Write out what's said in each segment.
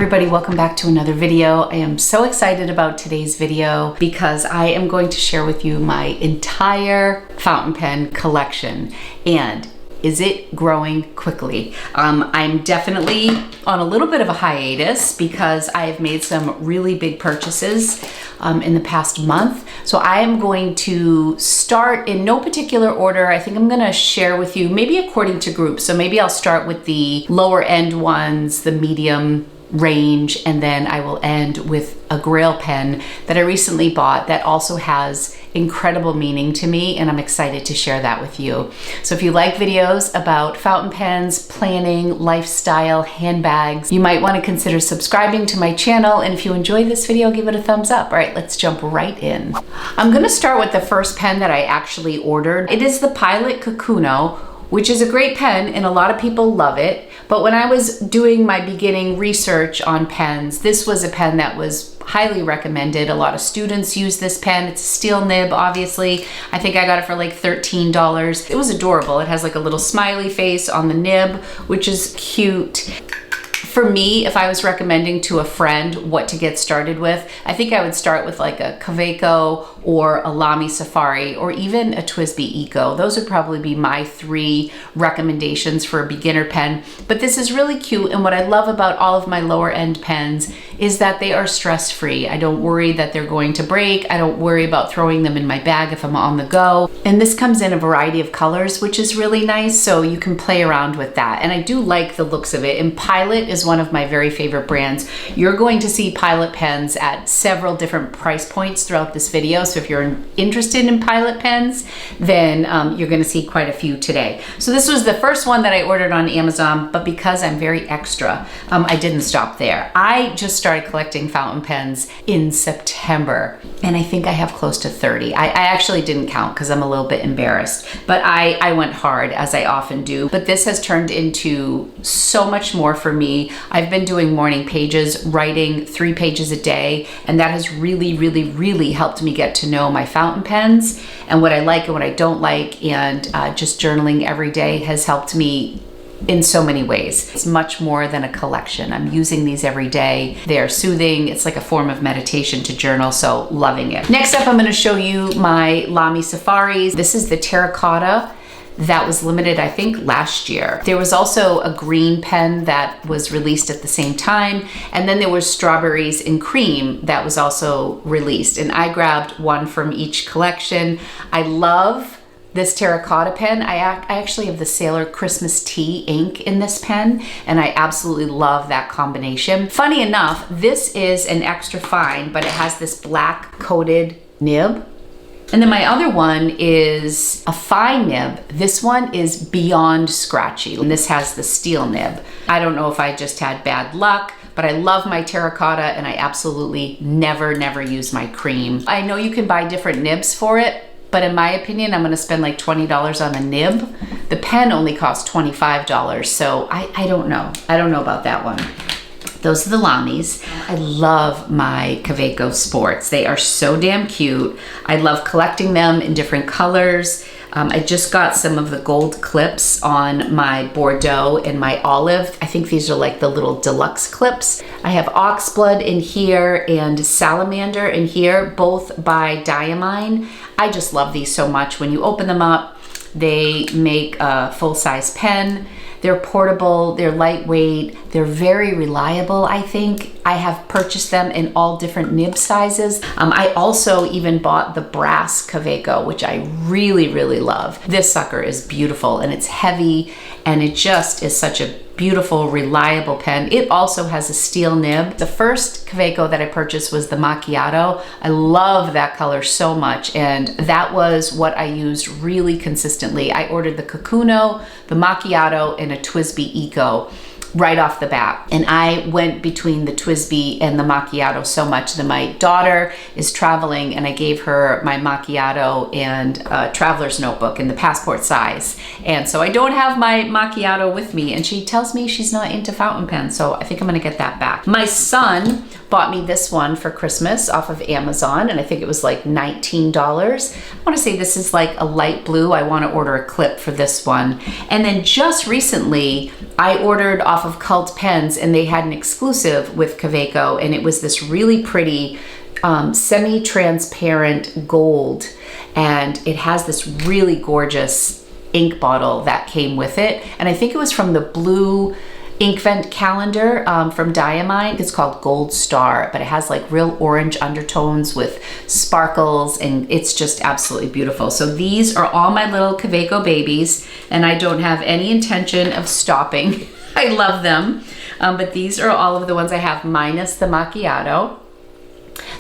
everybody, welcome back to another video. I am so excited about today's video because I am going to share with you my entire fountain pen collection. And is it growing quickly? I'm definitely on a little bit of a hiatus because I have made some really big purchases in the past month. So I am going to start in no particular order. I think I'm gonna share with you, maybe according to groups. So maybe I'll start with the lower end ones, the medium range, and then I will end with a Grail pen that I recently bought that also has incredible meaning to me, and I'm excited to share that with you. So if you like videos about fountain pens, planning, lifestyle, handbags, you might want to consider subscribing to my channel, and if you enjoy this video, give it a thumbs up. All right, let's jump right in. I'm going to start with the first pen that I actually ordered. It is the Pilot Kakuno, which is a great pen and a lot of people love it. But when I was doing my beginning research on pens, this was a pen that was highly recommended. A lot of students use this pen. It's a steel nib, obviously. I think I got it for like $13. It was adorable. It has like a little smiley face on the nib, which is cute. For me, if I was recommending to a friend what to get started with, I think I would start with like a Kaweco or a Lamy Safari or even a TWSBI Eco. Those would probably be my three recommendations for a beginner pen. But this is really cute, and what I love about all of my lower end pens is that they are stress-free. I don't worry that they're going to break. I don't worry about throwing them in my bag if I'm on the go. And this comes in a variety of colors, which is really nice, so you can play around with that. And I do like the looks of it, and Pilot is one of my very favorite brands. You're going to see Pilot pens at several different price points throughout this video. So if you're interested in Pilot pens, then you're gonna see quite a few today. So this was the first one that I ordered on Amazon, but because I'm very extra, I didn't stop there. I just started collecting fountain pens in September, and I think I have close to 30. I actually didn't count because I'm a little bit embarrassed, but I went hard, as I often do. But this has turned into so much more for me. I've been doing morning pages, writing 3 pages a day, and that has really helped me get to know my fountain pens and what I like and what I don't like, and just journaling every day has helped me in so many ways. It's much more than a collection. I'm using these every day. They're soothing. It's like a form of meditation to journal, so loving it. Next up, I'm going to show you my Lamy Safaris. This is the terracotta that was limited, I think, last year. There was also a green pen that was released at the same time, and then there was strawberries and cream that was also released, and I grabbed one from each collection. I love this terracotta pen. I actually have the Sailor Christmas Tea ink in this pen, and I absolutely love that combination. Funny enough, this is an extra fine, but it has this black coated nib. And then my other one is a fine nib. This one is beyond scratchy, and this has the steel nib. I don't know if I just had bad luck, but I love my terracotta, and I absolutely never use my cream. I know you can buy different nibs for it, but in my opinion, I'm gonna spend like $20 on a nib. The pen only costs $25, so I don't know. I don't know about that one. Those are the Lamys. I love my Kaweco Sports. They are so damn cute. I love collecting them in different colors. I just got some of the gold clips on my Bordeaux and my Olive. I think these are like the little deluxe clips. I have Oxblood in here and Salamander in here, both by Diamine. I just love these so much. When you open them up, they make a full-size pen. They're portable, they're lightweight, they're very reliable, I think. I have purchased them in all different nib sizes. I also even bought the brass Kaweco, which I really love. This sucker is beautiful, and it's heavy, and it just is such a beautiful, reliable pen. It also has a steel nib. The first Kaweco that I purchased was the Macchiato. I love that color so much, and that was what I used really consistently. I ordered the Kakuno, the Macchiato, and a TWSBI Eco right off the bat. And I went between the TWSBI and the Macchiato so much that my daughter is traveling, and I gave her my Macchiato and a traveler's notebook in the passport size. And so I don't have my Macchiato with me, and she tells me she's not into fountain pens, so I think I'm gonna get that back. My son bought me this one for Christmas off of Amazon, and I think it was like $19. I wanna say this is like a light blue. I wanna order a clip for this one. And then just recently, I ordered off off of Cult Pens, and they had an exclusive with Kaweco, and it was this really pretty semi-transparent gold, and it has this really gorgeous ink bottle that came with it. And I think it was from the blue Inkvent calendar from Diamine. It's called Gold Star, but it has like real orange undertones with sparkles, and it's just absolutely beautiful. So these are all my little Kaweco babies, and I don't have any intention of stopping. I love them, but these are all of the ones I have minus the macchiato.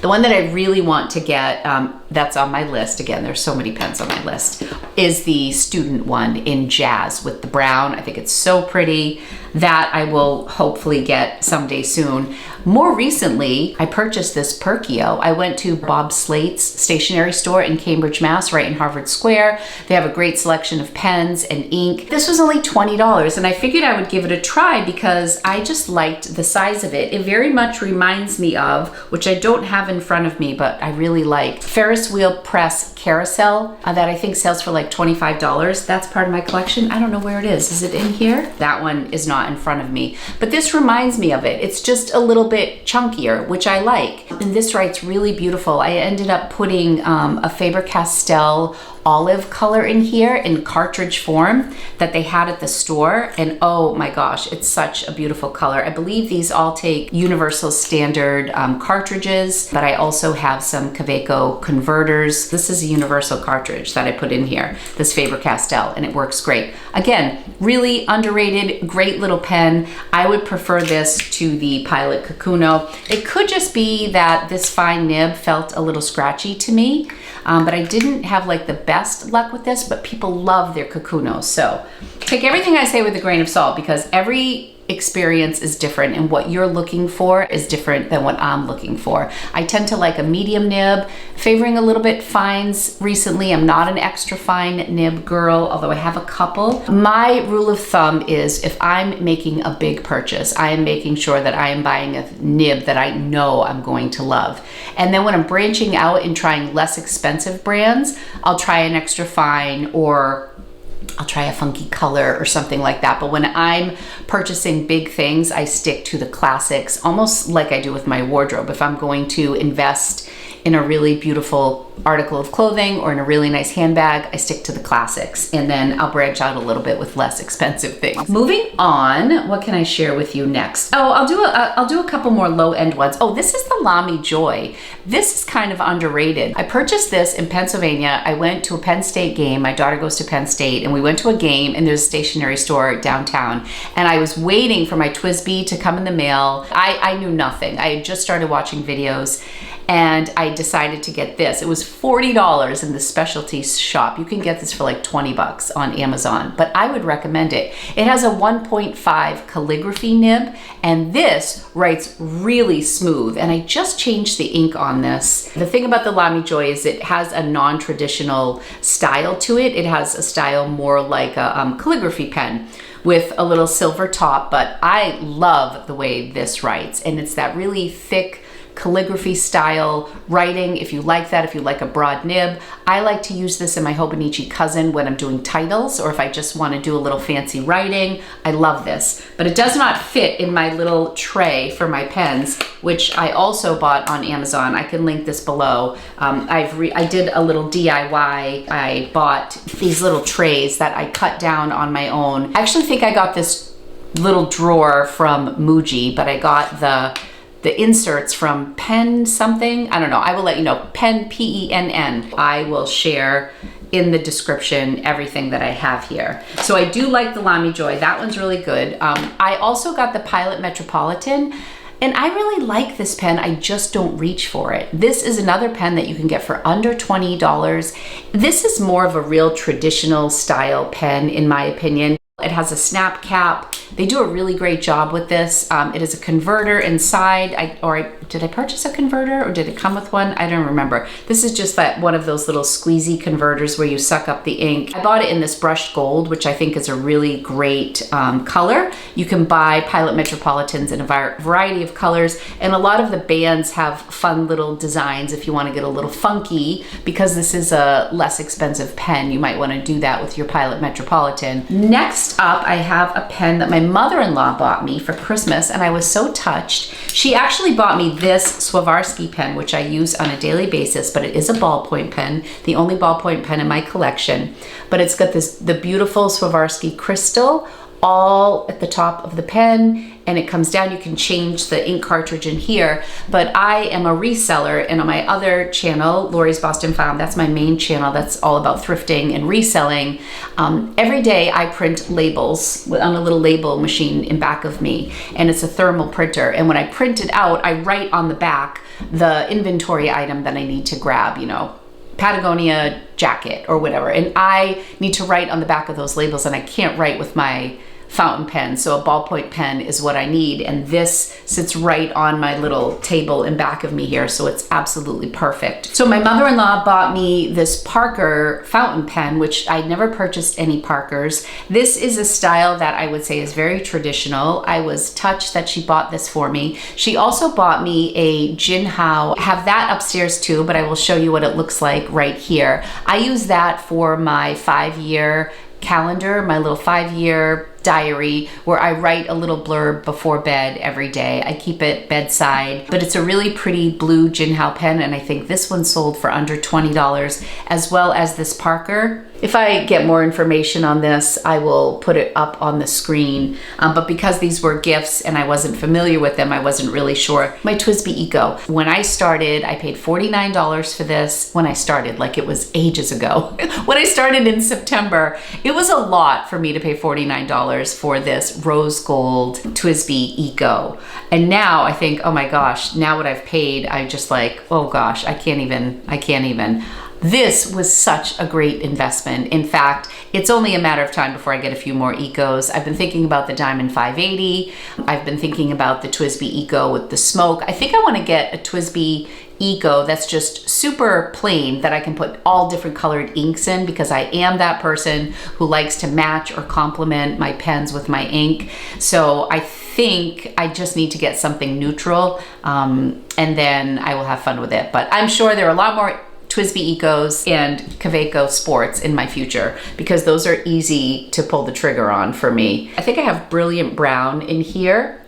The one that I really want to get, that's on my list, again, there's so many pens on my list, is the student one in Jazz with the brown. I think it's so pretty. That I will hopefully get someday soon. More recently, I purchased this Perkio. I went to Bob Slate's stationery store in Cambridge, Mass, right in Harvard Square. They have a great selection of pens and ink. This was only $20, and I figured I would give it a try because I just liked the size of it. It very much reminds me of, which I don't have in front of me, but I really like, Ferris Wheel Press Carousel that I think sells for like $25. That's part of my collection. I don't know where it is. Is it in here? That one is not in front of me, but this reminds me of it. It's just a little bit chunkier, which I like. And this writes really beautiful. I ended up putting a Faber-Castell olive color in here in cartridge form that they had at the store, and oh my gosh, it's such a beautiful color. I believe these all take universal standard cartridges, but I also have some Kaweco converters. This is a universal cartridge that I put in here, this Faber-Castell, and it works great. Again, really underrated, great little pen. I would prefer this to the Pilot Kakuno. It could just be that this fine nib felt a little scratchy to me, but I didn't have like the best luck with this, but people love their Kakunos. So take everything I say with a grain of salt, because every experience is different, and what you're looking for is different than what I'm looking for. I tend to like a medium nib, favoring a little bit fines recently. I'm not an extra fine nib girl, although I have a couple. My rule of thumb is if I'm making a big purchase, I am making sure that I am buying a nib that I know I'm going to love. And then when I'm branching out and trying less expensive brands, I'll try an extra fine, or I'll try a funky color or something like that. But when I'm purchasing big things, I stick to the classics, almost like I do with my wardrobe. If I'm going to invest in a really beautiful article of clothing or in a really nice handbag, I stick to the classics, and then I'll branch out a little bit with less expensive things. Moving on, what can I share with you next? Oh, I'll do a couple more low-end ones. Oh, this is the Lamy Joy. This is kind of underrated. I purchased this in Pennsylvania. I went to a Penn State game. My daughter goes to Penn State, and we went to a game, and there's a stationery store downtown, and I was waiting for my TWSBI to come in the mail. I knew nothing. I had just started watching videos, and I decided to get this. It was $40 in the specialty shop. You can get this for like 20 bucks on Amazon, but I would recommend it. It has a 1.5 calligraphy nib, and this writes really smooth, and I just changed the ink on this. The thing about the Lamy Joy is it has a non-traditional style to it. It has a style more like a calligraphy pen with a little silver top, but I love the way this writes, and it's that really thick calligraphy style writing. If you like that, if you like a broad nib, I like to use this in my Hobonichi Cousin when I'm doing titles, or if I just want to do a little fancy writing. I love this, but it does not fit in my little tray for my pens, which I also bought on Amazon. I can link this below. I did a little DIY. I bought these little trays that I cut down on my own. I actually think I got this little drawer from Muji, but I got the inserts from Pen something. I don't know. I will let you know. Pen, Penn. I will share in the description everything that I have here. So I do like the Lamy Joy. That one's really good. I also got the Pilot Metropolitan, and I really like this pen. I just don't reach for it. This is another pen that you can get for under $20. This is more of a real traditional style pen, in my opinion. It has a snap cap. They do a really great job with this. It is a converter inside. Did I purchase a converter, or did it come with one? I don't remember. This is just that one of those little squeezy converters where you suck up the ink. I bought it in this brushed gold, which I think is a really great color. You can buy Pilot Metropolitans in a variety of colors, and a lot of the bands have fun little designs if you want to get a little funky. Because this is a less expensive pen, you might want to do that with your Pilot Metropolitan. Next, up, I have a pen that my mother-in-law bought me for Christmas, and I was so touched. She actually bought me this Swarovski pen, which I use on a daily basis, but it is a ballpoint pen, the only ballpoint pen in my collection. But it's got the beautiful Swarovski crystal all at the top of the pen, and it comes down. You can change the ink cartridge in here, but I am a reseller, and on my other channel, Lori's Boston Found, that's my main channel that's all about thrifting and reselling. Every day I print labels on a little label machine in back of me, and it's a thermal printer, and when I print it out, I write on the back the inventory item that I need to grab, you know, Patagonia jacket or whatever, and I need to write on the back of those labels, and I can't write with my fountain pen, so a ballpoint pen is what I need, and this sits right on my little table in back of me here, so it's absolutely perfect. So my mother-in-law bought me this Parker fountain pen, which I'd never purchased any Parkers. This is a style that I would say is very traditional. I was touched that she bought this for me. She also bought me a Jinhao. I have that upstairs too, but I will show you what it looks like right here. I use that for my 5-year calendar, my little 5-year diary, where I write a little blurb before bed every day. I keep it bedside, but it's a really pretty blue Jinhao pen, and I think this one sold for under $20, as well as this Parker. If I get more information on this, I will put it up on the screen, but because these were gifts and I wasn't familiar with them, I wasn't really sure. My TWSBI Eco. When I started, I paid $49 for this. When I started, like it was ages ago. When I started in September, it was a lot for me to pay $49 for this rose gold TWSBI Eco. And now I think, oh my gosh, now what I've paid, I'm just like, oh gosh, I can't even. This was such a great investment. In fact, it's only a matter of time before I get a few more Ecos. I've been thinking about the Diamond 580. I've been thinking about the TWSBI Eco with the smoke. I think I want to get a TWSBI Eco that's just super plain, that I can put all different colored inks in, because I am that person who likes to match or complement my pens with my ink. So I think I just need to get something neutral, and then I will have fun with it. But I'm sure there are a lot more TWSBI Ecos and Kaweco Sports in my future, because those are easy to pull the trigger on for me. I think I have Brilliant Brown in here.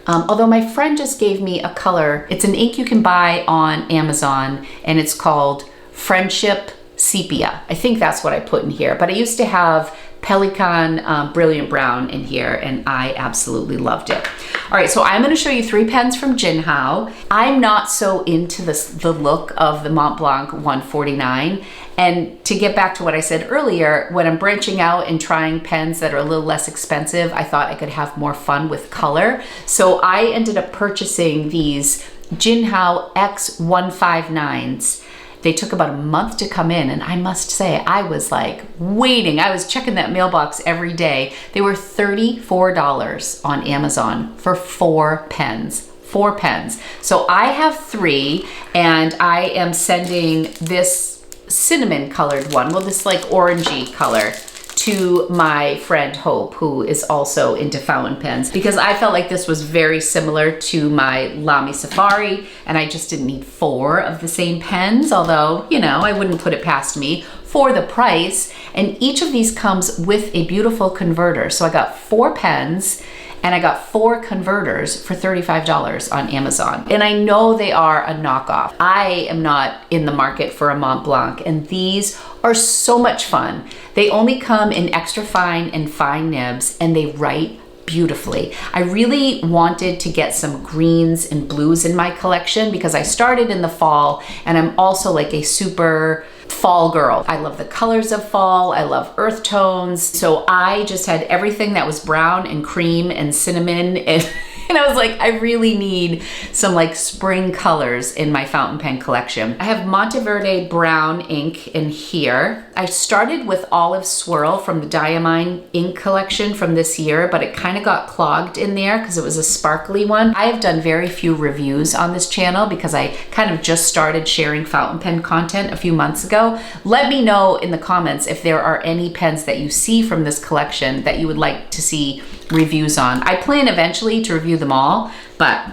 Although my friend just gave me a color. It's an ink you can buy on Amazon, and it's called Friendship Sepia. I think that's what I put in here, but I used to have Pelikan Brilliant Brown in here, and I absolutely loved it. All right, so I'm gonna show you 3 pens from Jinhao. I'm not so into the look of the Montblanc 149. And to get back to what I said earlier, when I'm branching out and trying pens that are a little less expensive, I thought I could have more fun with color. So I ended up purchasing these Jinhao X159s. They took about a month to come in, and I must say, I was like waiting. I was checking that mailbox every day. They were $34 on Amazon for 4 pens. 4 pens. So I have 3, and I am sending this cinnamon colored one, well, this like orangey color, to my friend Hope, who is also into fountain pens, because I felt like this was very similar to my Lamy Safari, and I just didn't need 4 of the same pens, although, you know, I wouldn't put it past me for the price. And each of these comes with a beautiful converter. So I got 4 pens, and I got 4 converters for $35 on Amazon. And I know they are a knockoff. I am not in the market for a Montblanc, and these are so much fun. They only come in extra fine and fine nibs, and they write beautifully. I really wanted to get some greens and blues in my collection, because I started in the fall, and I'm also like a super fall girl. I love the colors of fall. I love earth tones. So I just had everything that was brown and cream and cinnamon, and I was like, I really need some like spring colors in my fountain pen collection. I have Monteverde brown ink in here. I started with Olive Swirl from the Diamine ink collection from this year, but it kind of got clogged in there because it was a sparkly one. I have done very few reviews on this channel because I kind of just started sharing fountain pen content a few months ago. Let me know in the comments if there are any pens that you see from this collection that you would like to see reviews on. I plan eventually to review them all, but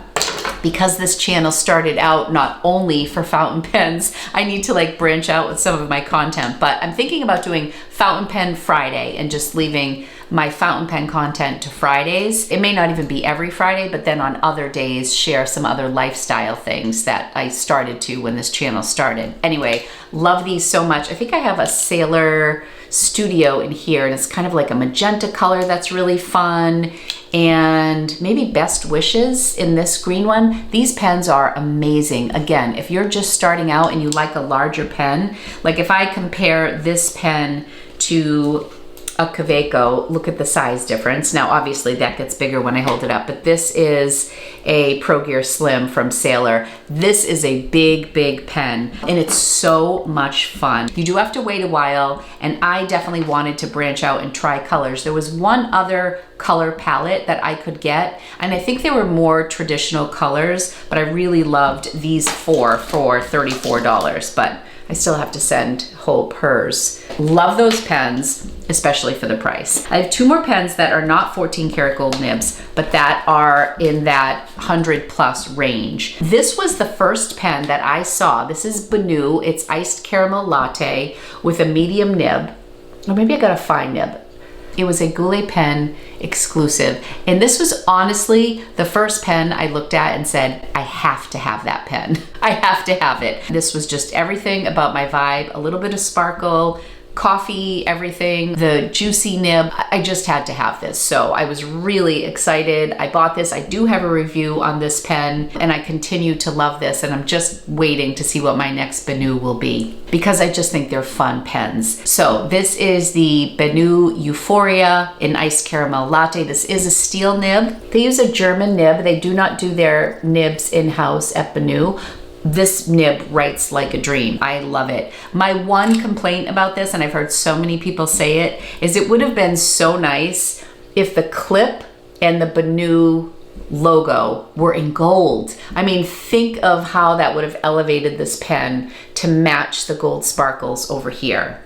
because this channel started out not only for fountain pens, I need to like branch out with some of my content. But I'm thinking about doing Fountain Pen Friday and just leaving my fountain pen content to Fridays. It may not even be every Friday, but then on other days, share some other lifestyle things that I started to when this channel started. Anyway, love these so much. I think I have a Sailor Studio in here, and it's kind of like a magenta color that's really fun, and maybe Best Wishes in this green one. These pens are amazing. Again, if you're just starting out and you like a larger pen, like if I compare this pen to a Kaweco, look at the size difference. Now, obviously that gets bigger when I hold it up, but this is a Pro Gear Slim from Sailor. This is a big, big pen, and it's so much fun. You do have to wait a while, and I definitely wanted to branch out and try colors. There was one other color palette that I could get, and I think they were more traditional colors, but I really loved these four for $34, but I still have to send Hope hers. Love those pens, especially for the price. I have two more pens that are not 14 karat gold nibs, but that are in that 100+ range. This was the first pen that I saw. This is Benu. It's iced caramel latte with a medium nib, or maybe I got a fine nib. It was a Goulet pen exclusive. And this was honestly the first pen I looked at and said, I have to have that pen. I have to have it. This was just everything about my vibe, a little bit of sparkle, coffee, everything, the juicy nib. I just had to have this. So I was really excited. I bought this. I do have a review on this pen, and I continue to love this, and I'm just waiting to see what my next Benu will be, because I just think they're fun pens. So this is the Benu Euphoria in iced caramel latte. This is a steel nib. They use a German nib. They do not do their nibs in-house at Benu. This nib writes like a dream. I love it. My one complaint about this, and I've heard so many people say it, is it would have been so nice if the clip and the Benu logo were in gold. I mean, think of how that would have elevated this pen to match the gold sparkles over here.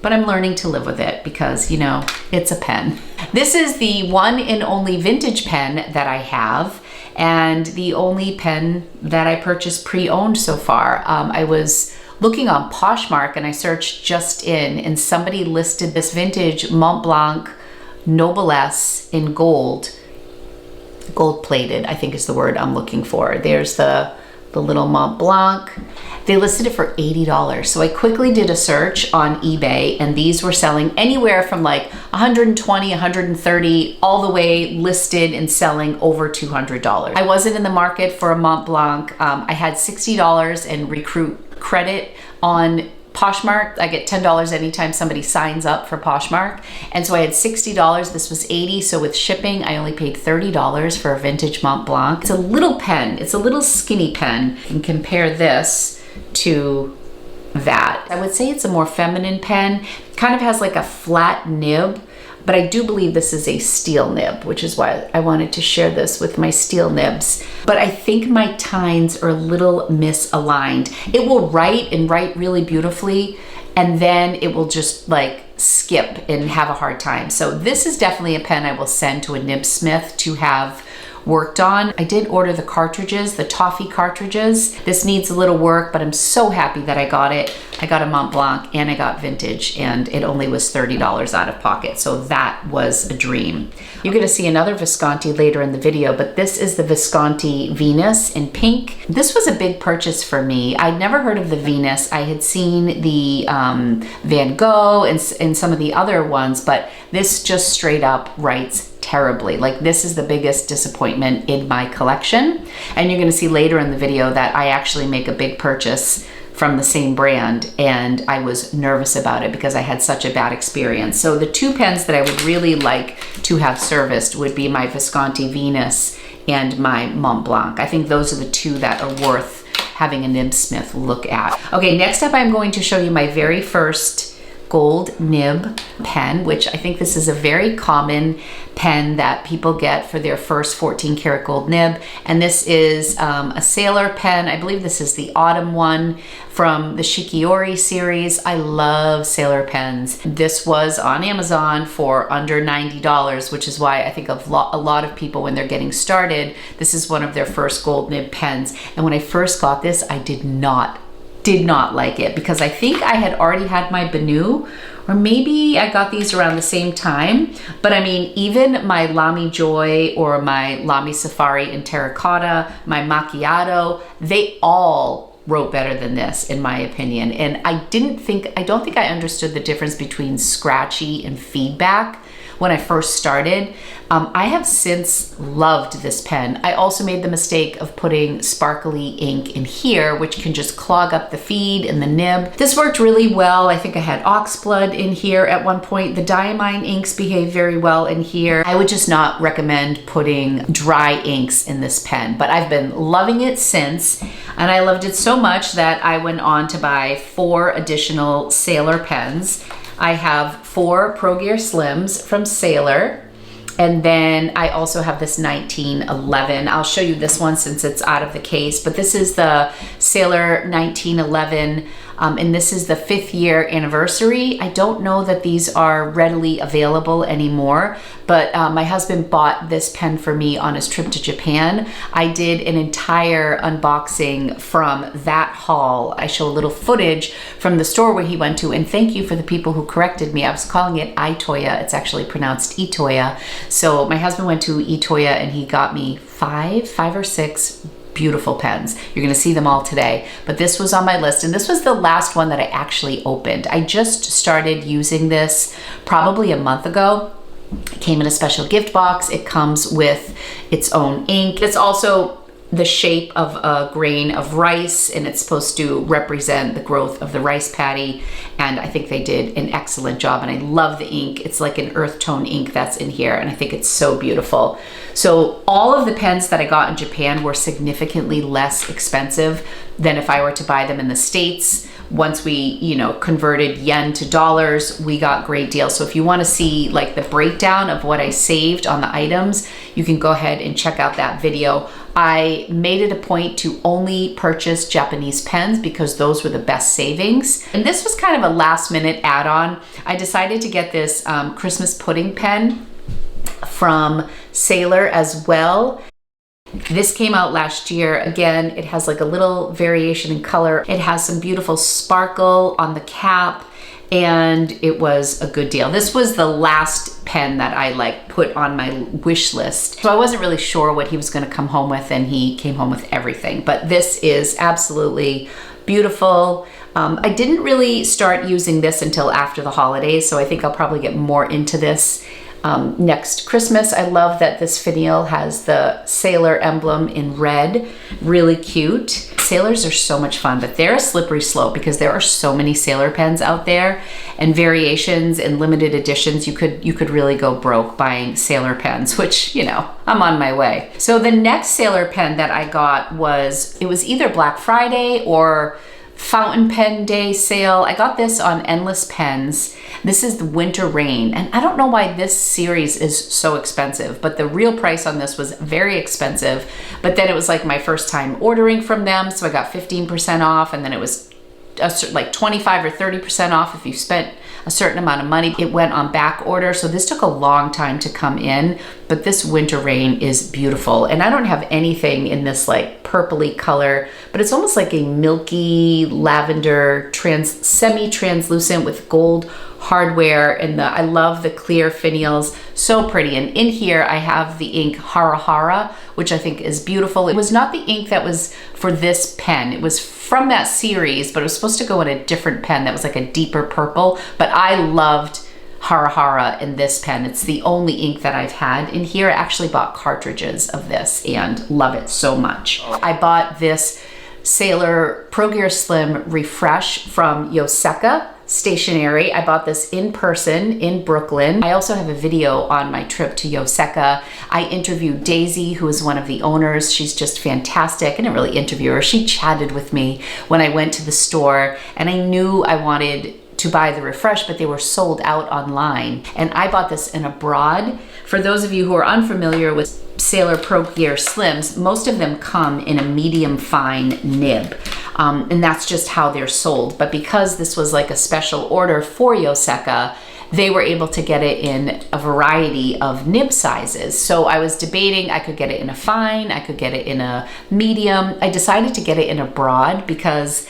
But I'm learning to live with it because, you know, it's a pen. This is the one and only vintage pen that I have, and the only pen that I purchased pre-owned so far. I was looking on Poshmark and I searched just in, and somebody listed this vintage Montblanc Noblesse in gold. Gold plated, I think is the word I'm looking for. There's the little Montblanc. They listed it for $80. So I quickly did a search on eBay, and these were selling anywhere from like 120, 130, all the way listed and selling over $200. I wasn't in the market for a Montblanc. I had $60 in recruit credit on Poshmark. I get $10 anytime somebody signs up for Poshmark. And so I had $60, this was $80. So with shipping, I only paid $30 for a vintage Montblanc. It's a little pen, it's a little skinny pen. You can compare this to that. I would say it's a more feminine pen. Kind of has like a flat nib, but I do believe this is a steel nib, which is why I wanted to share this with my steel nibs. But I think my tines are a little misaligned. It will write and write really beautifully, and then it will just like skip and have a hard time. So this is definitely a pen I will send to a nibsmith to have worked on. I did order the cartridges, the toffee cartridges. This needs a little work, but I'm so happy that I got it. I got a Montblanc and I got vintage, and it only was $30 out of pocket. So that was a dream. You're gonna see another Visconti later in the video, but this is the Visconti Venus in pink. This was a big purchase for me. I'd never heard of the Venus. I had seen the Van Gogh and some of the other ones, but this just straight up writes terribly. Like, this is the biggest disappointment in my collection. And you're gonna see later in the video that I actually make a big purchase from the same brand, and I was nervous about it because I had such a bad experience. So the two pens that I would really like to have serviced would be my Visconti Venus and my Montblanc. I think those are the two that are worth having a nibsmith look at. Okay, next up I'm going to show you my very first gold nib pen, which I think this is a very common pen that people get for their first 14 karat gold nib. And this is a Sailor pen. I believe this is the autumn one from the Shikiori series. I love Sailor pens. This was on Amazon for under $90, which is why I think a lot of people, when they're getting started, this is one of their first gold nib pens. And when I first got this, I did not did not like it because I think I had already had my Banu, or maybe I got these around the same time. But I mean, even my Lamy Joy or my Lamy Safari in terracotta, my macchiato, they all wrote better than this, in my opinion. And I don't think I understood the difference between scratchy and feedback when I first started. I have since loved this pen. I also made the mistake of putting sparkly ink in here, which can just clog up the feed and the nib. This worked really well. I think I had oxblood in here at one point. The diamine inks behave very well in here. I would just not recommend putting dry inks in this pen, but I've been loving it since, and I loved it so much that I went on to buy 4 additional Sailor pens. I have 4 Pro Gear Slims from Sailor. And then I also have this 1911. I'll show you this one since it's out of the case, but this is the Sailor 1911, and this is the 5th year anniversary. I don't know that these are readily available anymore, but my husband bought this pen for me on his trip to Japan. I did an entire unboxing from that haul. I show a little footage from the store where he went to, and thank you for the people who corrected me. I was calling it Itoya. It's actually pronounced Itoya. So my husband went to Itoya and he got me 5 or 6 beautiful pens. You're gonna see them all today, but this was on my list, and this was the last one that I actually opened. I just started using this probably a month ago. It came in a special gift box. It comes with its own ink. It's also the shape of a grain of rice, and it's supposed to represent the growth of the rice paddy, and I think they did an excellent job, and I love the ink. It's like an earth tone ink that's in here, and I think it's so beautiful. So all of the pens that I got in Japan were significantly less expensive than if I were to buy them in the States. Once we, converted yen to dollars, we got great deals. So if you want to see like the breakdown of what I saved on the items, you can go ahead and check out that video. I made it a point to only purchase Japanese pens because those were the best savings. And this was kind of a last minute add-on. I decided to get this Christmas pudding pen from Sailor as well. This came out last year. Again, it has like a little variation in color. It has some beautiful sparkle on the cap, and it was a good deal. This was the last pen that I put on my wish list. So I wasn't really sure what he was gonna come home with, and he came home with everything. But this is absolutely beautiful. I didn't really start using this until after the holidays, so I think I'll probably get more into this next Christmas. I love that this finial has the Sailor emblem in red, really cute. Sailors are so much fun, but they're a slippery slope because there are so many Sailor pens out there, and variations and limited editions. You could really go broke buying Sailor pens, which, I'm on my way. So the next Sailor pen that I got it was either Black Friday or Fountain Pen Day sale. I got this on Endless Pens. This is the Winter Rain, and I don't know why this series is so expensive, but the real price on this was very expensive. But then it was like my first time ordering from them, so I got 15% off, and then it was like 25 or 30% off if you spent a certain amount of money. It went on back order, so this took a long time to come in, but this Winter Rain is beautiful. And I don't have anything in this like purpley color, but it's almost like a milky lavender, semi-translucent with gold hardware, and I love the clear finials, so pretty. And in here I have the ink Hara Hara, which I think is beautiful. It was not the ink that was for this pen. It was from that series, but it was supposed to go in a different pen that was like a deeper purple, but I loved Hara Hara in this pen. It's the only ink that I've had in here. I actually bought cartridges of this and love it so much. I bought this Sailor Pro Gear Slim Refresh from Yoseka Stationery. I bought this in person in Brooklyn. I also have a video on my trip to Yoseka. I interviewed Daisy, who is one of the owners. She's just fantastic. I didn't really interview her. She chatted with me when I went to the store, and I knew I wanted to buy the Refresh, but they were sold out online. And I bought this in abroad. For those of you who are unfamiliar with Sailor Pro Gear Slims, most of them come in a medium fine nib. And that's just how they're sold. But because this was like a special order for Yoseka, they were able to get it in a variety of nib sizes. So I was debating, I could get it in a fine, I could get it in a medium. I decided to get it in a broad because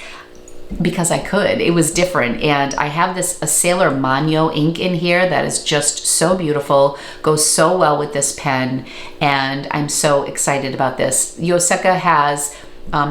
because I could. It was different. And I have this a Sailor Mano ink in here that is just so beautiful, goes so well with this pen, and I'm so excited about this. Yoseka has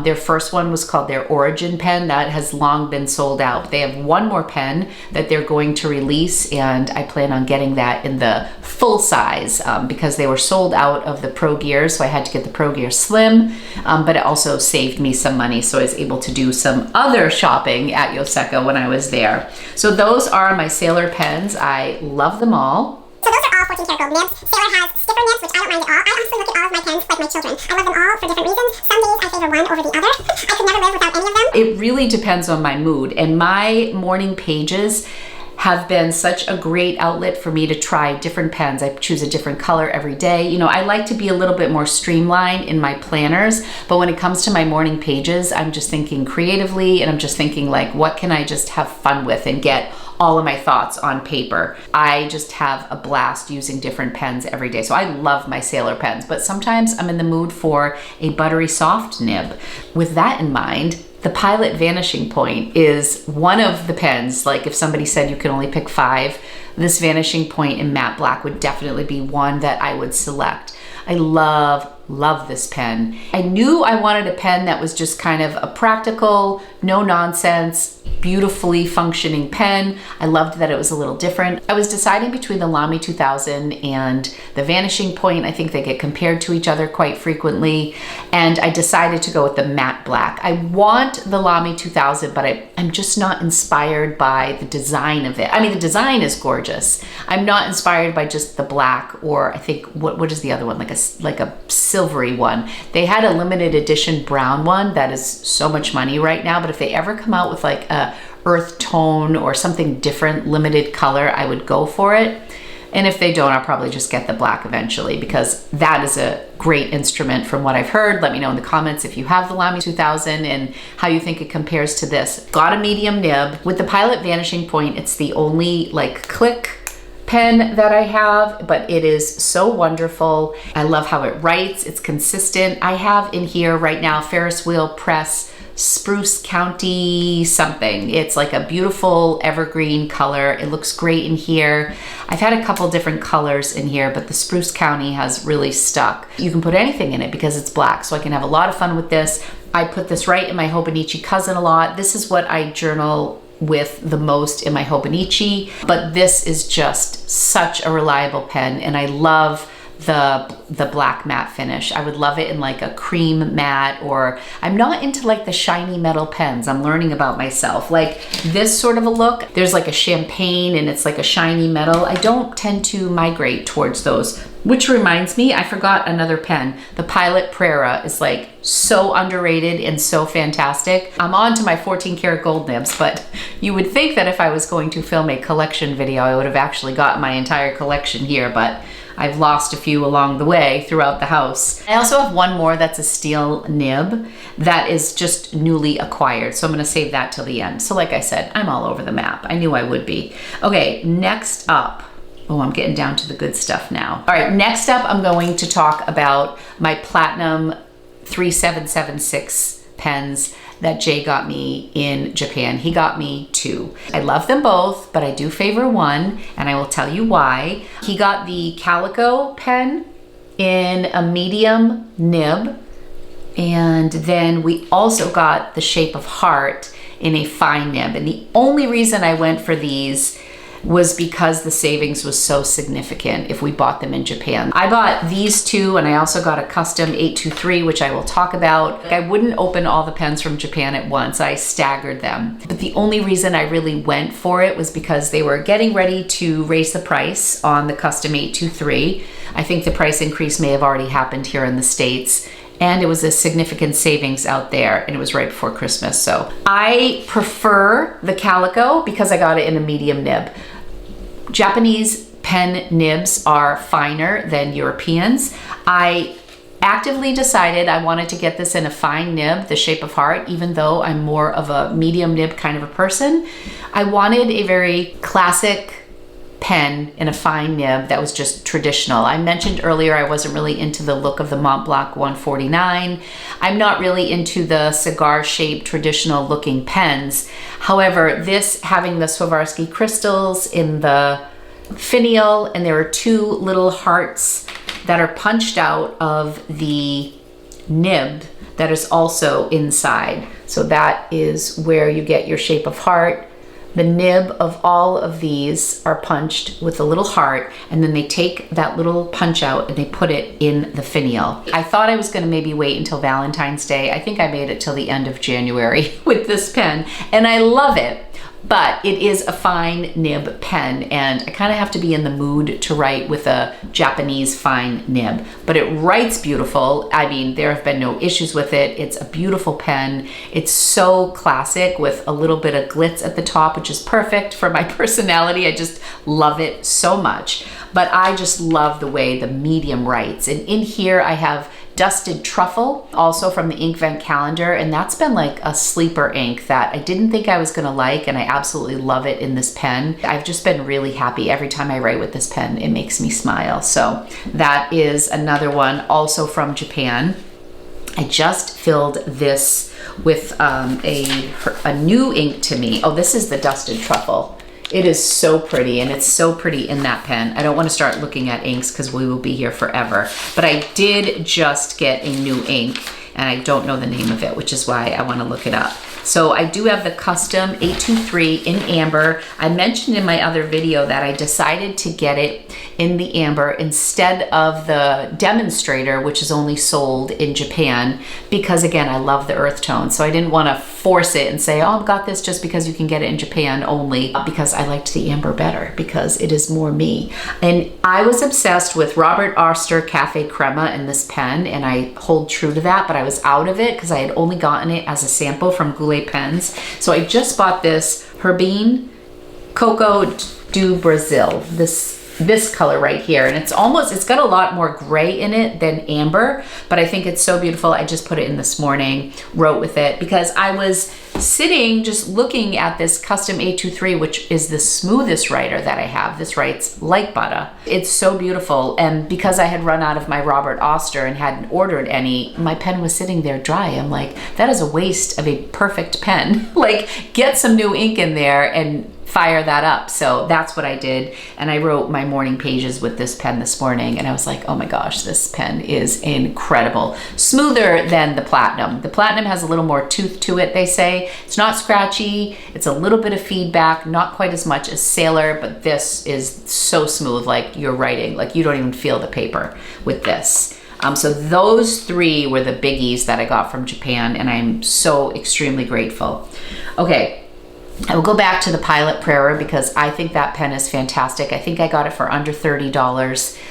their first one was called their Origin pen. That has long been sold out. They have one more pen that they're going to release, and I plan on getting that in the full size because they were sold out of the Pro Gear, so I had to get the Pro Gear Slim, but it also saved me some money, so I was able to do some other shopping at Yoseka when I was there. So those are my Sailor pens. I love them all. So those are all 14 karat gold nibs. Sailor has stiffer nibs, which I don't mind at all. I honestly look at all of my pens like my children. I love them all for different reasons. Some days I favor one over the other. I could never live without any of them. It really depends on my mood, and my morning pages have been such a great outlet for me to try different pens. I choose a different color every day. You know, I like to be a little bit more streamlined in my planners, but when it comes to my morning pages, I'm just thinking creatively, and I'm just thinking like, what can I just have fun with and get all of my thoughts on paper. I just have a blast using different pens every day. So I love my Sailor pens, but sometimes I'm in the mood for a buttery soft nib. With that in mind, the Pilot Vanishing Point is one of the pens. Like if somebody said you can only pick 5, this Vanishing Point in matte black would definitely be one that I would select. I love this pen. I knew I wanted a pen that was just kind of a practical, no nonsense, beautifully functioning pen. I loved that it was a little different. I was deciding between the Lamy 2000 and the Vanishing Point. I think they get compared to each other quite frequently, and I decided to go with the matte black. I want the Lamy 2000, but I'm just not inspired by the design of it. I mean, the design is gorgeous. I'm not inspired by just the black, or I think, what is the other one? Like a silvery one. They had a limited edition brown one that is so much money right now, but if they ever come out with like a earth tone or something different, limited color, I would go for it. And if they don't, I'll probably just get the black eventually, because that is a great instrument from what I've heard. Let me know in the comments if you have the Lamy 2000 and how you think it compares to this. Got a medium nib. With the Pilot Vanishing Point, it's the only like click pen that I have, but it is so wonderful. I love how it writes. It's consistent. I have in here right now Ferris Wheel Press Spruce County something. It's like a beautiful evergreen color. It looks great in here. I've had a couple different colors in here, but the Spruce County has really stuck. You can put anything in it because it's black, so I can have a lot of fun with this. I put this right in my Hobonichi Cousin a lot. This is what I journal with the most in my Hobonichi, but this is just such a reliable pen, and I love the black matte finish. I would love it in like a cream matte, or I'm not into like the shiny metal pens. I'm learning about myself. Like this sort of a look, there's like a champagne and it's like a shiny metal. I don't tend to migrate towards those. Which reminds me, I forgot another pen. The Pilot Prera is like so underrated and so fantastic. I'm on to my 14 karat gold nibs, but you would think that if I was going to film a collection video, I would have actually got my entire collection here, but I've lost a few along the way throughout the house. I also have one more that's a steel nib that is just newly acquired, so I'm gonna save that till the end. So like I said, I'm all over the map. I knew I would be. Okay, next up, oh, I'm getting down to the good stuff now. All right, next up, I'm going to talk about my Platinum 3776 pens that Jay got me in Japan. He got me 2. I love them both, but I do favor one, and I will tell you why. He got the Calico pen in a medium nib, and then we also got the Shape of Heart in a fine nib. And the only reason I went for these was because the savings was so significant if we bought them in Japan. I bought these 2, and I also got a custom 823, which I will talk about. I wouldn't open all the pens from Japan at once. I staggered them. But the only reason I really went for it was because they were getting ready to raise the price on the custom 823. I think the price increase may have already happened here in the States, and it was a significant savings out there, and it was right before Christmas. So I prefer the Calico because I got it in a medium nib. Japanese pen nibs are finer than Europeans. I actively decided I wanted to get this in a fine nib, the Shape of Heart, even though I'm more of a medium nib kind of a person. I wanted a very classic pen in a fine nib that was just traditional. I mentioned earlier I wasn't really into the look of the Montblanc 149. I'm not really into the cigar-shaped traditional looking pens. However, this having the Swarovski crystals in the finial, and there are two little hearts that are punched out of the nib that is also inside. So that is where you get your shape of heart. The nib of all of these are punched with a little heart, and then they take that little punch out and they put it in the finial. I thought I was gonna maybe wait until Valentine's Day. I think I made it till the end of January with this pen, and I love it. But it is a fine nib pen, and I kind of have to be in the mood to write with a Japanese fine nib. But it writes beautiful. I mean, there have been no issues with it. It's a beautiful pen. It's so classic with a little bit of glitz at the top, which is perfect for my personality. I just love it so much. But I just love the way the medium writes. And in here I have Dusted Truffle, also from the Ink Vent calendar, and that's been like a sleeper ink that I didn't think I was gonna like, and I absolutely love it in this pen. I've just been really happy. Every time I write with this pen, it makes me smile. So that is another one, also from Japan. I just filled this with a new ink to me. Oh, this is the Dusted Truffle. It is so pretty, and it's so pretty in that pen. I don't want to start looking at inks because we will be here forever. But I did just get a new ink, and I don't know the name of it, which is why I want to look it up. So I do have the custom 823 in amber. I mentioned in my other video that I decided to get it in the amber instead of the demonstrator, which is only sold in Japan, because again, I love the earth tone. So I didn't want to force it and say, oh, I've got this just because you can get it in Japan only, because I liked the amber better because it is more me. And I was obsessed with Robert Oster Cafe Crema in this pen, and I hold true to that, but I was out of it because I had only gotten it as a sample from Goulet Pens. So I just bought this Herbine Coco do Brazil, this color right here, and it's got a lot more gray in it than amber, but I think it's so beautiful. I just put it in this morning, wrote with it, because I was sitting just looking at this custom 823, which is the smoothest writer that I have. This writes like butter. It's so beautiful, and because I had run out of my Robert Oster and hadn't ordered any, my pen was sitting there dry. I'm like, that is a waste of a perfect pen. Like, get some new ink in there and fire that up. So that's what I did, and I wrote my morning pages with this pen this morning, and I was like, oh my gosh, this pen is incredible. Smoother than the Platinum. The Platinum has a little more tooth to it, they say. It's not scratchy, it's a little bit of feedback, not quite as much as Sailor, but this is so smooth, like you're writing, like you don't even feel the paper with this. So those three were the biggies that I got from Japan, and I'm so extremely grateful. Okay, I will go back to the Pilot Prera because I think that pen is fantastic. I think I got it for under $30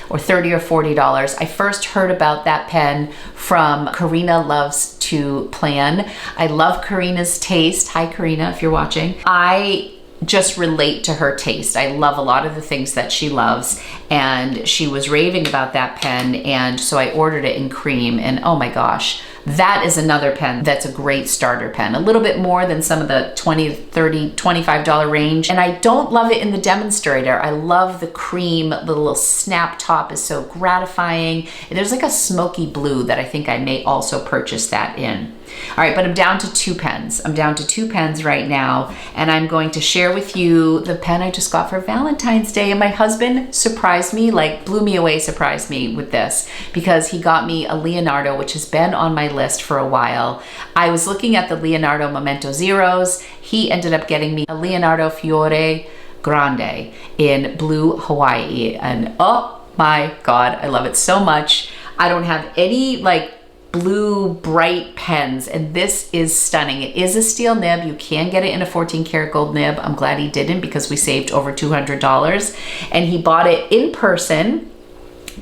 or $30 or $40. I first heard about that pen from Karina Loves to Plan. I love Karina's taste. Hi Karina, if you're watching. I just relate to her taste. I love a lot of the things that she loves, and she was raving about that pen, and so I ordered it in cream, and oh my gosh, that is another pen that's a great starter pen. A little bit more than some of the $20, $30, $25 range. And I don't love it in the demonstrator. I love the cream. The little snap top is so gratifying. And there's like a smoky blue that I think I may also purchase that in. All right, but I'm down to 2 pens. I'm down to 2 pens right now, and I'm going to share with you the pen I just got for Valentine's Day. And my husband surprised me, like blew me away, surprised me with this, because he got me a Leonardo, which has been on my list for a while. I was looking at the Leonardo Memento Zeros. He ended up getting me a Leonardo Fiore Grande in blue Hawaii, and oh my God, I love it so much. I don't have any like blue bright pens, and this is stunning. It is a steel nib. You can get it in a 14 karat gold nib. I'm glad he didn't, because we saved over $200, and he bought it in person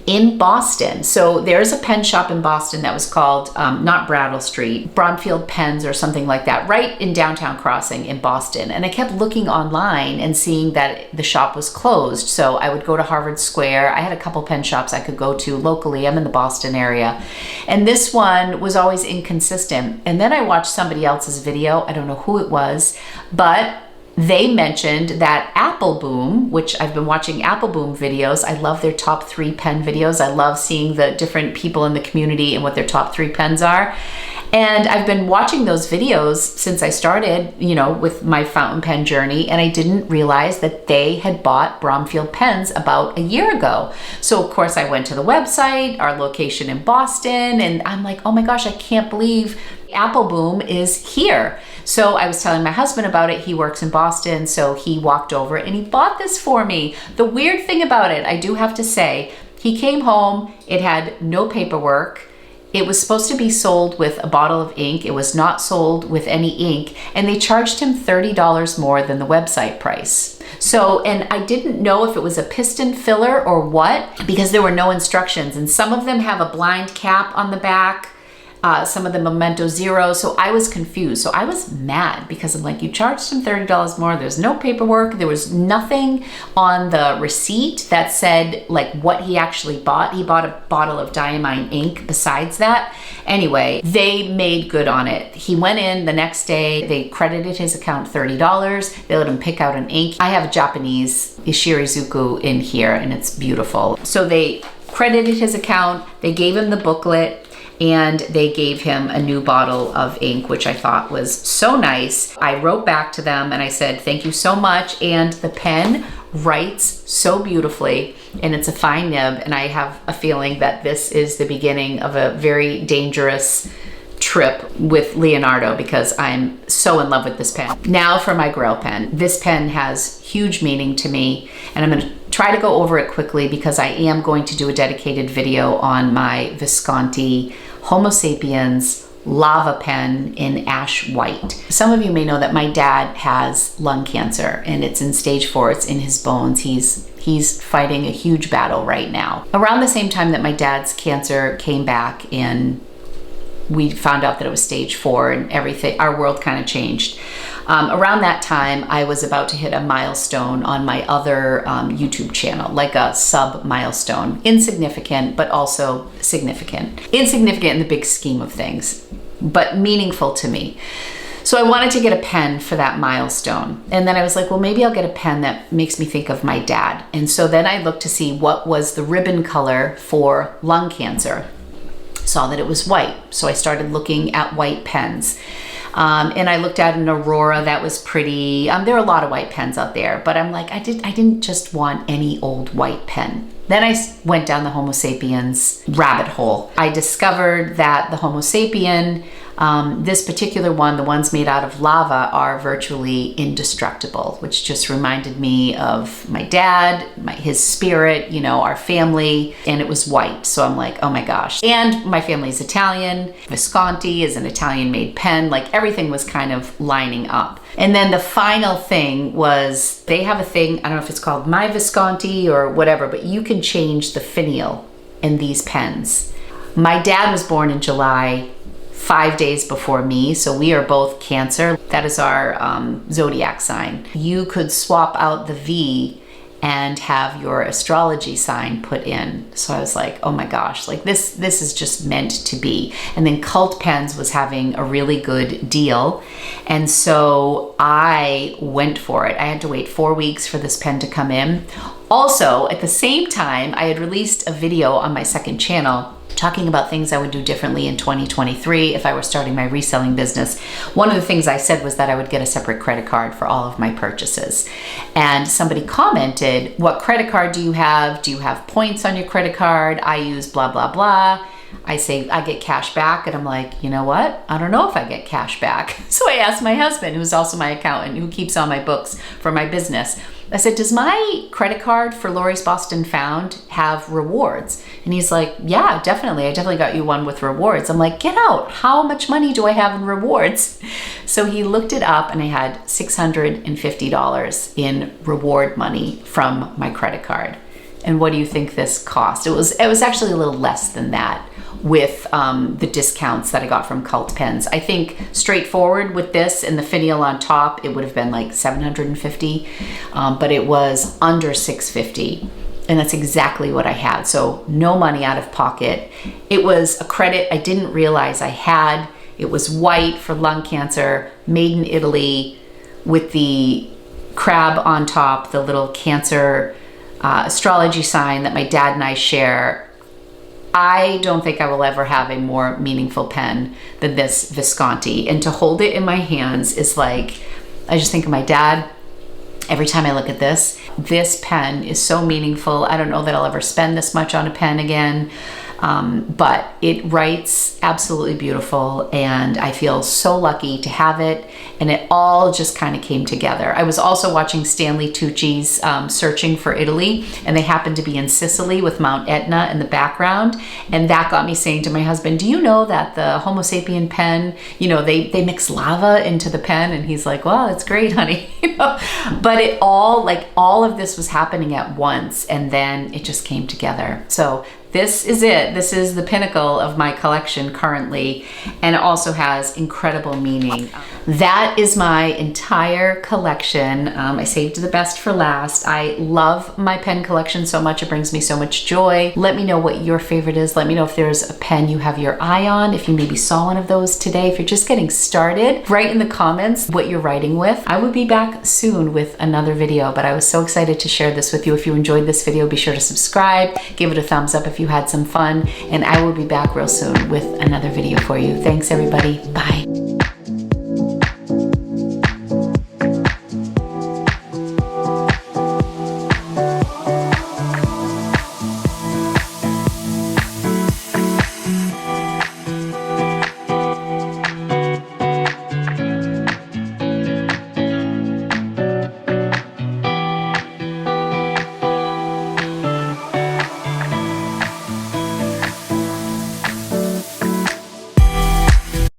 in Boston. So there's a pen shop in Boston that was called, not Brattle Street, Bromfield Pens or something like that, right in downtown Crossing in Boston. And I kept looking online and seeing that the shop was closed. So I would go to Harvard Square. I had a couple pen shops I could go to locally. I'm in the Boston area. And this one was always inconsistent. And then I watched somebody else's video. I don't know who it was, but they mentioned that Apple Boom, which I've been watching Apple Boom videos. I love their top 3 pen videos. I love seeing the different people in the community and what their top 3 pens are. And I've been watching those videos since I started, with my fountain pen journey, and I didn't realize that they had bought Bromfield pens about a year ago. So of course I went to the website, our location in Boston, and I'm like, oh my gosh, I can't believe Apple Boom is here. So I was telling my husband about it. He works in Boston, so he walked over and he bought this for me. The weird thing about it, I do have to say, he came home, it had no paperwork. It was supposed to be sold with a bottle of ink. It was not sold with any ink, and they charged him $30 more than the website price. So, and I didn't know if it was a piston filler or what, because there were no instructions, and some of them have a blind cap on the back. Some of the Memento Zero. So I was confused. So I was mad because I'm like, you charged him $30 more. There's no paperwork. There was nothing on the receipt that said like what he actually bought. He bought a bottle of Diamine ink besides that. Anyway, they made good on it. He went in the next day. They credited his account $30. They let him pick out an ink. I have a Japanese Ishirizuku in here and it's beautiful. So they credited his account. They gave him the booklet. And they gave him a new bottle of ink, which I thought was so nice. I wrote back to them and I said, thank you so much. And the pen writes so beautifully and it's a fine nib. And I have a feeling that this is the beginning of a very dangerous trip with Leonardo because I'm so in love with this pen. Now for my Grail pen. This pen has huge meaning to me, and I'm going to try to go over it quickly because I am going to do a dedicated video on my Visconti Homo Sapiens lava pen in ash white. Some of you may know that my dad has lung cancer and it's in stage 4. It's in his bones. He's fighting a huge battle right now. Around the same time that my dad's cancer came back and we found out that it was stage 4 and everything, our world kind of changed. Around that time, I was about to hit a milestone on my other YouTube channel, like a sub milestone. Insignificant, but also significant. Insignificant in the big scheme of things, but meaningful to me. So I wanted to get a pen for that milestone. And then I was like, well, maybe I'll get a pen that makes me think of my dad. And so then I looked to see what was the ribbon color for lung cancer. Saw that it was white. So I started looking at white pens. And I looked at an Aurora that was pretty. There are a lot of white pens out there, but I'm like, I didn't just want any old white pen. Then I went down the Homo sapiens rabbit hole. I discovered that the Homo sapien, this particular one, the ones made out of lava, are virtually indestructible, which just reminded me of my dad, his spirit, our family, and it was white. So I'm like, oh my gosh. And my family's Italian. Visconti is an Italian-made pen. Like everything was kind of lining up. And then the final thing was, they have a thing, I don't know if it's called My Visconti or whatever, but you can change the finial in these pens. My dad was born in July, 5 days before me, so we are both Cancer. That is our zodiac sign. You could swap out the V and have your astrology sign put in. So I was like, oh my gosh, like this is just meant to be. And then Cult Pens was having a really good deal. And so I went for it. I had to wait 4 weeks for this pen to come in. Also, at the same time, I had released a video on my second channel talking about things I would do differently in 2023 if I were starting my reselling business. One of the things I said was that I would get a separate credit card for all of my purchases. And somebody commented, what credit card do you have? Do you have points on your credit card? I use blah, blah, blah. I say I get cash back, and I'm like, you know what? I don't know if I get cash back. So I asked my husband, who's also my accountant, who keeps all my books for my business. I said, does my credit card for Lori's Boston Found have rewards? And he's like, yeah, definitely. I definitely got you one with rewards. I'm like, get out. How much money do I have in rewards? So he looked it up and I had $650 in reward money from my credit card. And what do you think this cost? It was actually a little less than that with the discounts that I got from Cult Pens. I think straightforward with this and the finial on top, it would have been like $750, but it was under $650. And that's exactly what I had. So no money out of pocket. It was a credit I didn't realize I had. It was white for lung cancer, made in Italy with the crab on top, the little Cancer astrology sign that my dad and I share. I don't think I will ever have a more meaningful pen than this Visconti. And to hold it in my hands is like, I just think of my dad. Every time I look at this pen is so meaningful. I don't know that I'll ever spend this much on a pen again, but it writes absolutely beautiful, and I feel so lucky to have it, and it all just kind of came together. I was also watching Stanley Tucci's Searching for Italy, and they happened to be in Sicily with Mount Etna in the background, and that got me saying to my husband, do you know that the Homo sapien pen, you know, they mix lava into the pen? And he's like, well, it's great, honey. You know? But it all, like, all of this was happening at once, and then it just came together. So this is it. This is the pinnacle of my collection currently, and it also has incredible meaning. That is my entire collection. I saved the best for last. I love my pen collection so much. It brings me so much joy. Let me know what your favorite is. Let me know if there's a pen you have your eye on, if you maybe saw one of those today. If you're just getting started, write in the comments what you're writing with. I will be back soon with another video, but I was so excited to share this with you. If you enjoyed this video, be sure to subscribe, give it a thumbs up if you had some fun, and I will be back real soon with another video for you. Thanks everybody. Bye.